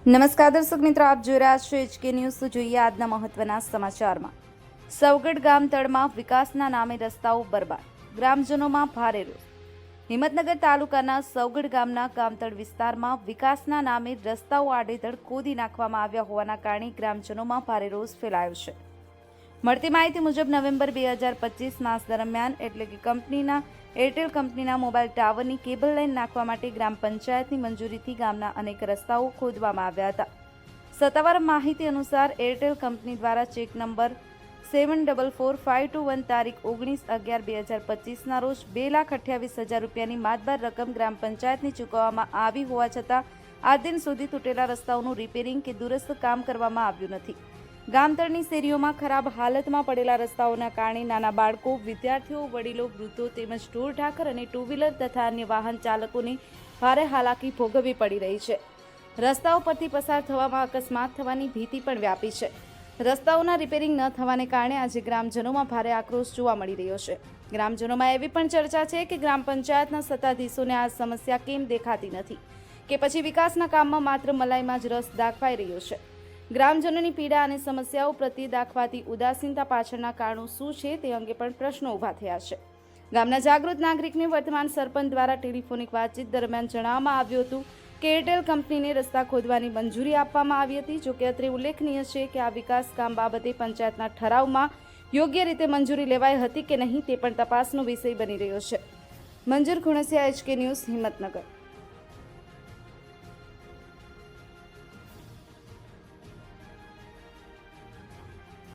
નમસ્કાર દર્શક મિત્રો, આપ જોઈ રહ્યા છો HK ન્યૂઝ। તો જોઈએ આજના મહત્વના સમાચારમાં। સવગઢ ગામ તળમાં વિકાસના નામે રસ્તાઓ બરબાદ, ગ્રામજનોમાં ભારે રોષ। હિંમતનગર તાલુકાના સવગઢ ગામના ગામતળ વિસ્તારમાં વિકાસના નામે રસ્તાઓ આડેધડ ખોદી નાખવામાં આવ્યા હોવાના કારણે ગ્રામજનોમાં ભારે રોષ ફેલાયો છે। મળતી માહિતી મુજબ નવેમ્બર 2025 માસ દરમિયાન એટલે કે કંપનીના એરટેલ કંપનીના મોબાઈલ ટાવરની કેબલ લાઇન નાખવા માટે ગ્રામ પંચાયતની મંજૂરીથી ગામના અનેક રસ્તાઓ ખોદવામાં આવ્યા હતા। સત્તાવાર માહિતી અનુસાર એરટેલ કંપની દ્વારા ચેક નંબર 744521 તારીખ 19/11/2025ના રોજ 2,28,000 રૂપિયાની માતબાર રકમ ગ્રામ પંચાયતને ચૂકવવામાં આવી હોવા છતાં આજ દિન સુધી તૂટેલા રસ્તાઓનું રિપેરિંગ કે દુરસ્ત કામ કરવામાં આવ્યું નથી। ગામતળની શેરીઓમાં ખરાબ હાલતમાં પડેલા રસ્તાઓના કારણે નાના બાળકો, વિદ્યાર્થીઓ, વડીલો, વૃદ્ધો તેમજ ઢોર ઢાંખર અને ટુ વ્હીલર તથા અન્ય વાહન ચાલકોને ભારે હાલાકી ભોગવવી પડી રહી છે। રસ્તાઓ પરથી પસાર થવામાં અકસ્માત થવાની ભીતિ પણ વ્યાપી છે। રસ્તાઓના રિપેરિંગ ન થવાને કારણે આજે ગ્રામજનોમાં ભારે આક્રોશ જોવા મળી રહ્યો છે। ગ્રામજનોમાં એવી પણ ચર્ચા છે કે ગ્રામ પંચાયતના સત્તાધીશોને આ સમસ્યા કેમ દેખાતી નથી કે પછી વિકાસના કામમાં માત્ર મલાઈમાં જ રસ દાખવાઈ રહ્યો છે। ગ્રામજનોની પીડા અને સમસ્યાઓ પ્રત્યે દાખવાતી ઉદાસીનતા પાછળના કારણો શું છે તે અંગે પણ પ્રશ્નો ઊભા થયા છે। ગામના જાગૃત નાગરિકને વર્તમાન સરપંચ દ્વારા ટેલિફોનિક વાતચીત દરમિયાન જણાવવામાં આવ્યું હતું કે એરટેલ કંપનીને રસ્તા ખોદવાની મંજૂરી આપવામાં આવી હતી। જોકે અત્રે ઉલ્લેખનીય છે કે આ વિકાસ કામ બાબતે પંચાયતના ઠરાવમાં યોગ્ય રીતે મંજૂરી લેવાઈ હતી કે નહીં તે પણ તપાસનો વિષય બની રહ્યો છે। મંજૂર ખુણસિયા, HK ન્યૂઝ, હિંમતનગર।